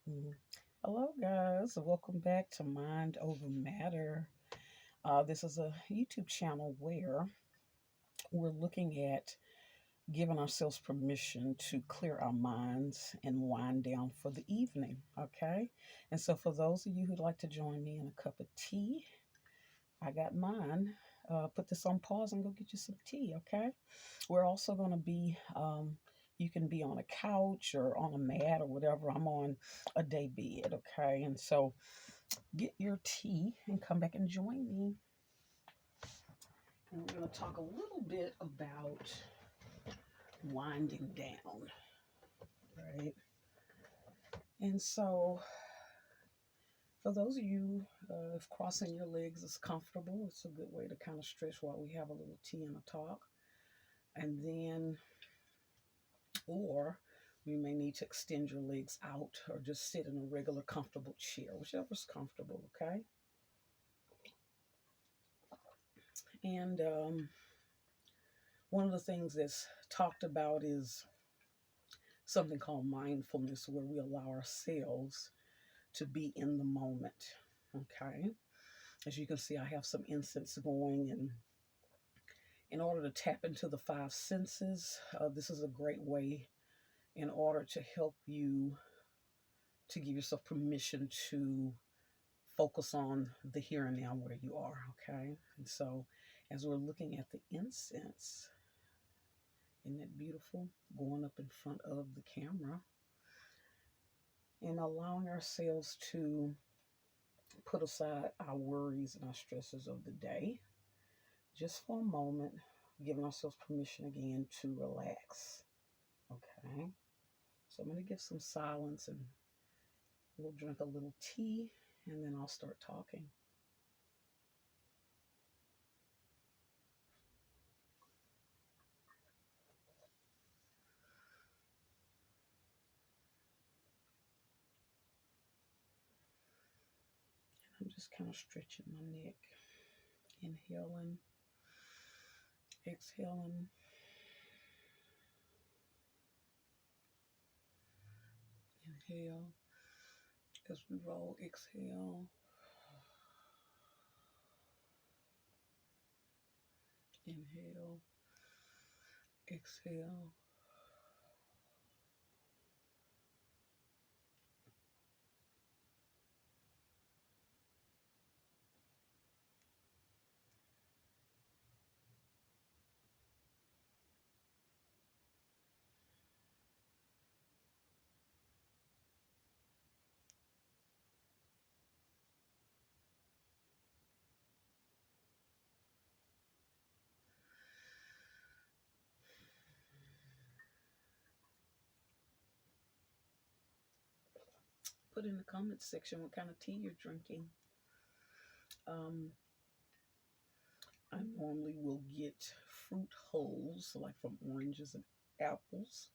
Mm. Hello, guys. Welcome back to Mind Over Matter. This is a YouTube channel where we're looking at giving ourselves permission to clear our minds and wind down for the evening. Okay. And so, for those of you who'd like to join me in a cup of tea, I got mine. Put this on pause and go get you some tea. Okay. We're also going to be, you can be on a couch or on a mat or whatever. I'm on a day bed. Okay. And so, get your tea and come back and join me. And we're going to talk a little bit about winding down, right? And so, for those of you, if crossing your legs is comfortable, it's a good way to kind of stretch while we have a little tea and a talk. And then, or you may need to extend your legs out or just sit in a regular comfortable chair, whichever's comfortable, okay? And one of the things that's talked about is something called mindfulness, where we allow ourselves to be in the moment. Okay. As you can see, I have some incense going, and in order to tap into the five senses, this is a great way in order to help you to give yourself permission to focus on the here and now where you are. Okay. And so, as we're looking at the incense, isn't that beautiful? Going up in front of the camera and allowing ourselves to put aside our worries and our stresses of the day just for a moment, giving ourselves permission again to relax. Okay, so I'm going to give some silence and we'll drink a little tea and then I'll start talking. I'm just kind of stretching my neck, inhaling, exhaling. Inhale as we roll, exhale. Inhale, exhale. Put in the comments section what kind of tea you're drinking. Um, I normally will get fruit wholes, like from oranges and apples.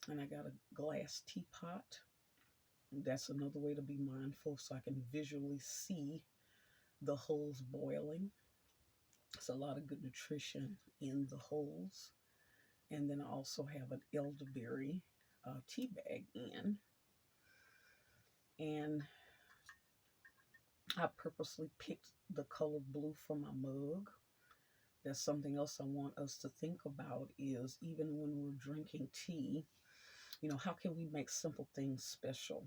And I got a glass teapot. That's another way to be mindful so I can visually see the holes boiling. It's a lot of good nutrition in the holes. And then I also have an elderberry tea bag in. And I purposely picked the color blue for my mug. That's something else I want us to think about is even when we're drinking tea, how can we make simple things special?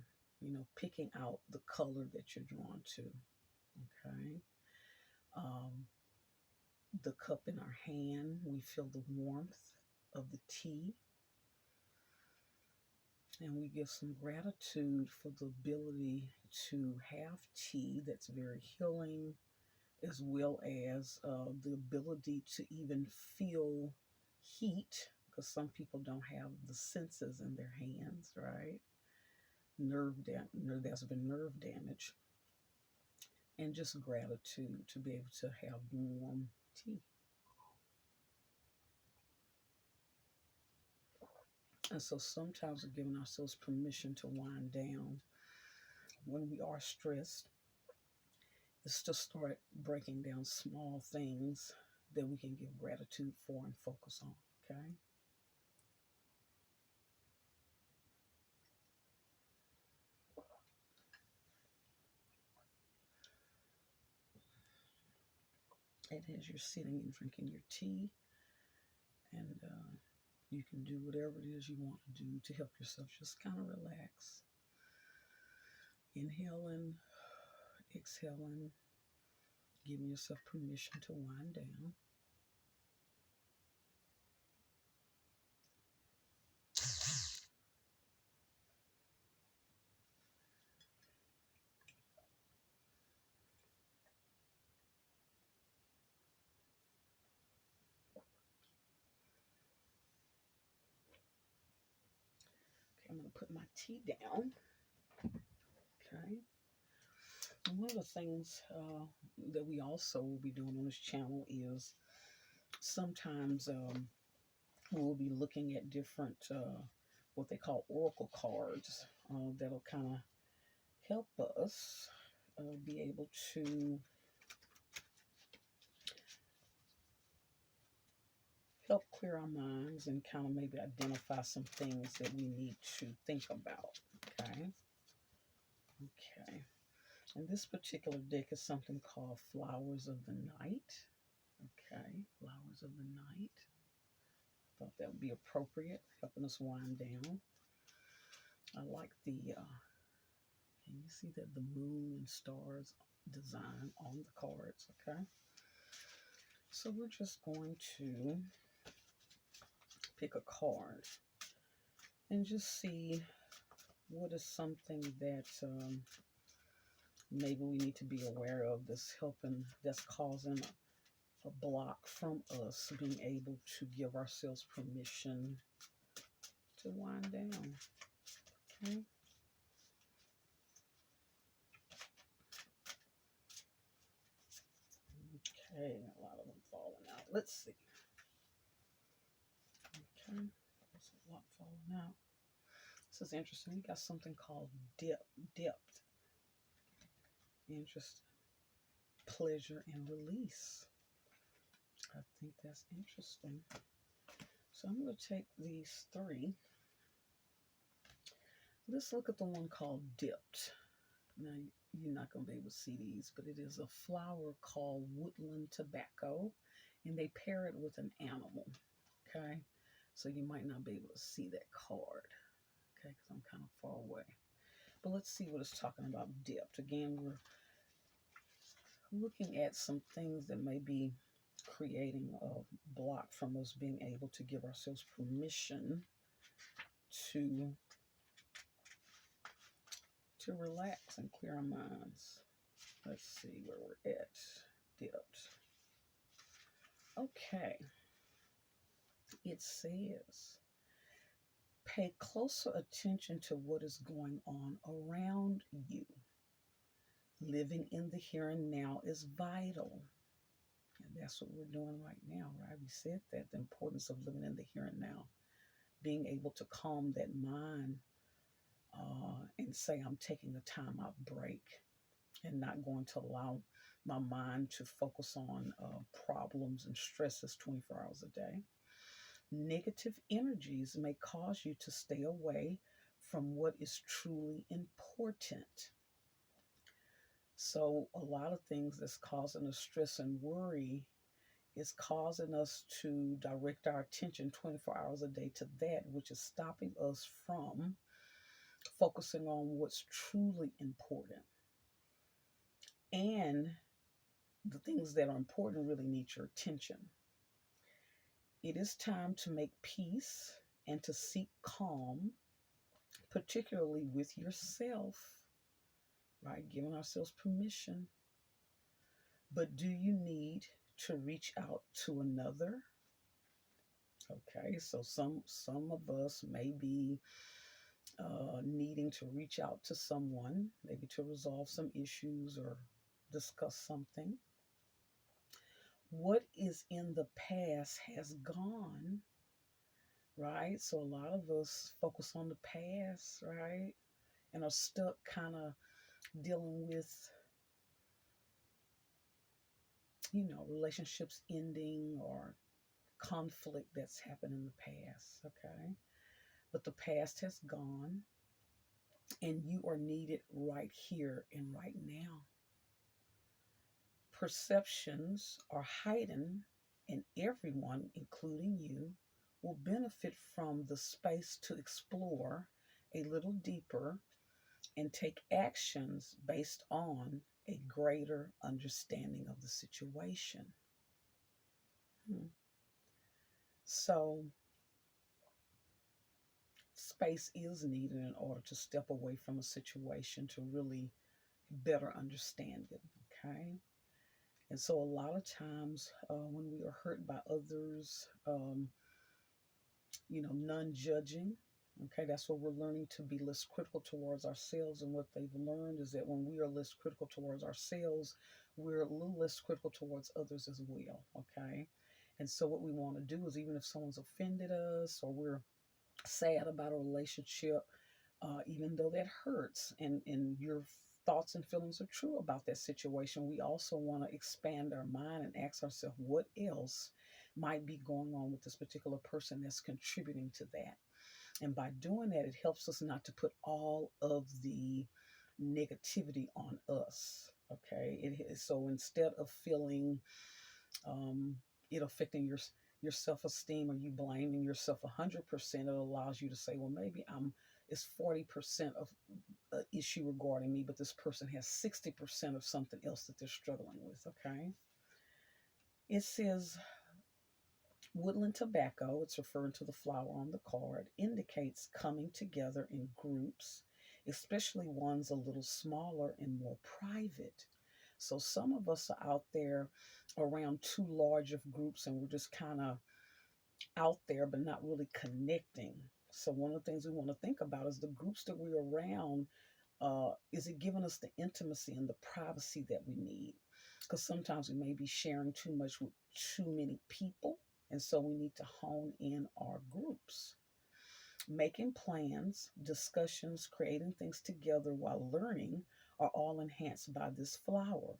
Picking out the color that you're drawn to. Okay. Um, the cup in our hand, we feel the warmth of the tea. And we give some gratitude for the ability to have tea that's very healing, as well as the ability to even feel heat, because some people don't have the senses in their hands, right? There's been nerve damage, and just gratitude to be able to have warm tea. And so sometimes we're giving ourselves permission to wind down when we are stressed is to start breaking down small things that we can give gratitude for and focus on. Okay. And as you're sitting and drinking your tea, and you can do whatever it is you want to do to help yourself just kind of relax. Inhaling, exhaling, giving yourself permission to wind down. Okay, I'm going to put my tea down. Okay. And one of the things that we also will be doing on this channel is sometimes we'll be looking at different, what they call oracle cards that'll kind of help us be able to help clear our minds and kind of maybe identify some things that we need to think about. Okay. Okay. And this particular deck is something called Flowers of the Night. Okay. Flowers of the Night. Thought that would be appropriate, helping us wind down. I like the, can you see that the moon and stars design on the cards? Okay. So we're just going to pick a card and just see what is something that maybe we need to be aware of that's causing a block from us being able to give ourselves permission to wind down. Okay. Okay, a lot of them falling out. Let's see. Okay, there's a lot falling out. This is interesting. We got something called depth. Interesting. Pleasure and release. I think that's interesting. So I'm going to take these three. Let's look at the one called dipped. Now, you're not going to be able to see these, but it is a flower called woodland tobacco, and they pair it with an animal. Okay, so you might not be able to see that card. Okay, because I'm kind of far away. But let's see what it's talking about dipped. Again, we're looking at some things that may be creating a block from us being able to give ourselves permission to relax and clear our minds. Let's see where we're at. Dipped. Okay. It says, pay closer attention to what is going on around you. Living in the here and now is vital. And that's what we're doing right now, right? We said that, the importance of living in the here and now. Being able to calm that mind and say, I'm taking a time out break and not going to allow my mind to focus on problems and stresses 24 hours a day. Negative energies may cause you to stay away from what is truly important. So a lot of things that's causing us stress and worry is causing us to direct our attention 24 hours a day to that, which is stopping us from focusing on what's truly important. And the things that are important really need your attention. It is time to make peace and to seek calm, particularly with yourself, right? Giving ourselves permission. But do you need to reach out to another? Okay, so some of us may be needing to reach out to someone, maybe to resolve some issues or discuss something. What is in the past has gone, right? So a lot of us focus on the past, right? And are stuck kind of dealing with, relationships ending or conflict that's happened in the past, okay? But the past has gone and you are needed right here and right now. perceptions are heightened, and everyone, including you, will benefit from the space to explore a little deeper and take actions based on a greater understanding of the situation. Hmm. So, space is needed in order to step away from a situation to really better understand it. Okay. And so, a lot of times when we are hurt by others, non judging. Okay, that's what we're learning, to be less critical towards ourselves. And what they've learned is that when we are less critical towards ourselves, we're a little less critical towards others as well. Okay, and so what we want to do is, even if someone's offended us or we're sad about a relationship, even though that hurts and your thoughts and feelings are true about that situation, we also want to expand our mind and ask ourselves what else might be going on with this particular person that's contributing to that. And by doing that, it helps us not to put all of the negativity on us. Okay. So instead of feeling um, it affecting your self-esteem, or you blaming yourself 100%, it allows you to say, well, maybe it's 40% of an issue regarding me, but this person has 60% of something else that they're struggling with. Okay. It says woodland tobacco, it's referring to the flower on the card, indicates coming together in groups, especially ones a little smaller and more private. So some of us are out there around too large of groups, and we're just kind of out there but not really connecting. So one of the things we want to think about is the groups that we're around. Is it giving us the intimacy and the privacy that we need? Because sometimes we may be sharing too much with too many people, and so we need to hone in our groups. Making plans, discussions, creating things together while learning are all enhanced by this flower.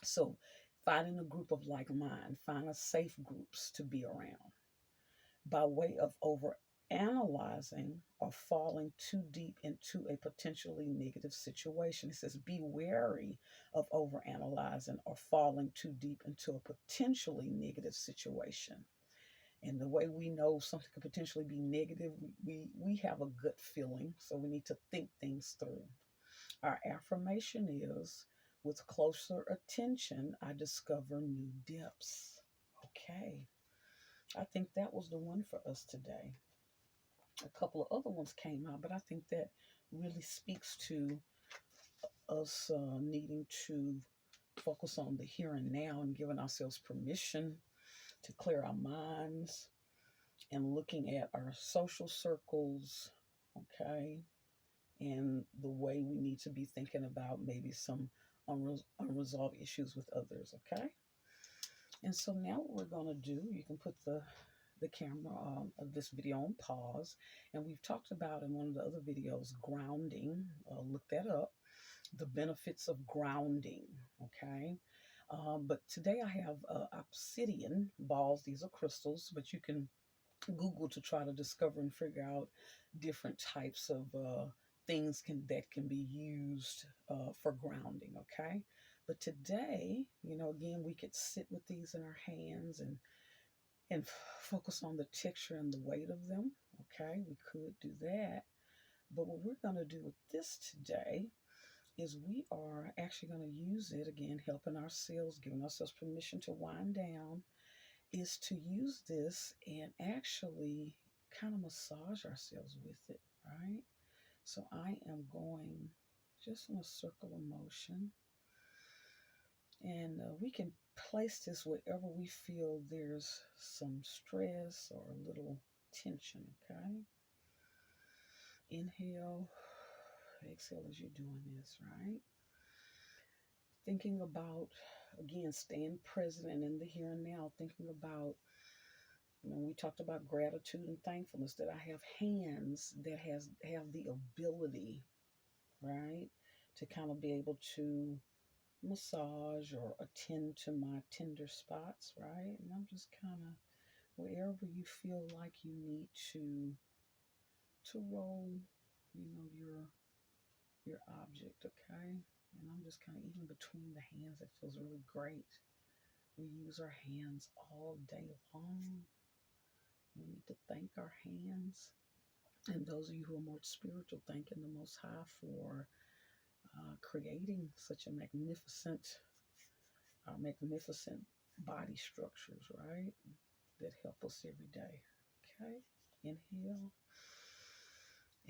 So, finding a group of like mind, find a safe groups to be around. By way of over analyzing or falling too deep into a potentially negative situation. It says, be wary of over analyzing or falling too deep into a potentially negative situation. And the way we know something could potentially be negative, we have a gut feeling, so we need to think things through. Our affirmation is, with closer attention, I discover new depths. Okay. I think that was the one for us today. A couple of other ones came out, but I think that really speaks to us needing to focus on the here and now and giving ourselves permission to clear our minds and looking at our social circles, okay, and the way we need to be thinking about maybe some unresolved issues with others, okay? And so now what we're going to do, you can put the camera of this video on pause. And we've talked about in one of the other videos, grounding. Look that up. The benefits of grounding. Okay. But today I have obsidian balls. These are crystals, but you can Google to try to discover and figure out different types of things that can be used for grounding. Okay. But today, again, we could sit with these in our hands and focus on the texture and the weight of them. Okay, we could do that. But what we're going to do with this today is we are actually going to use it again, helping ourselves, giving ourselves permission to wind down, is to use this and actually kind of massage ourselves with it, right? So I am going just in a circle of motion. And we can place this wherever we feel there's some stress or a little tension, okay? Inhale, exhale as you're doing this, right? Thinking about, again, staying present and in the here and now, thinking about, we talked about gratitude and thankfulness, that I have hands that have the ability, right, to kind of be able to massage or attend to my tender spots, right? And I'm just kind of wherever you feel like you need to roll, your your object, okay? And I'm just kind of, even between the hands, it feels really great. We use our hands all day long. We need to thank our hands. And those of you who are more spiritual, thanking the Most High for creating such a magnificent body structures, right? That help us every day. Okay, inhale,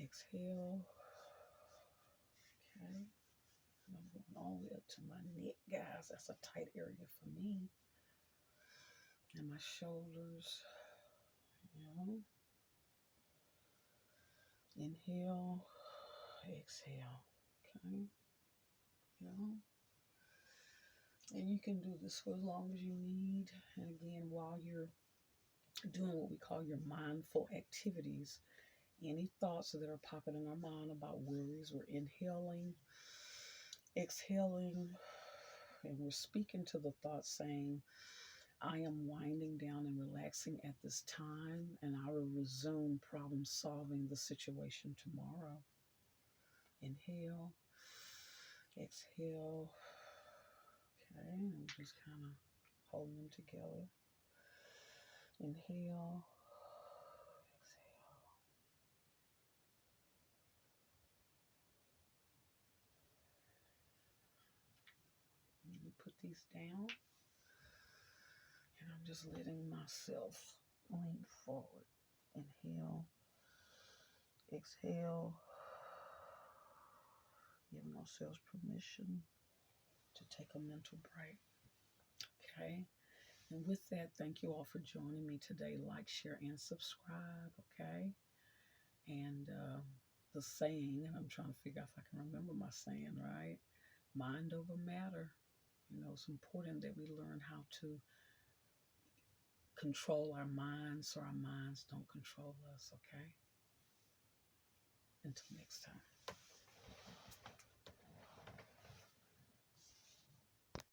exhale. Okay, and I'm going all the way up to my neck, guys. That's a tight area for me. And my shoulders. Inhale, exhale. Okay, and you can do this for as long as you need. And again, while you're doing what we call your mindful activities, any thoughts that are popping in our mind about worries, we're inhaling, exhaling, and we're speaking to the thoughts saying, I am winding down and relaxing at this time, and I will resume problem solving the situation tomorrow. Inhale, exhale. Okay, and I'm just kind of holding them together. Inhale, exhale. Let me put these down. And I'm just letting myself lean forward. Inhale, exhale. Giving ourselves permission to take a mental break. Okay. And with that, thank you all for joining me today. Like, share, and subscribe. Okay. And the saying, and I'm trying to figure out if I can remember my saying, right? Mind over matter. You know, it's important that we learn how to control our minds so our minds don't control us. Okay. Until next time.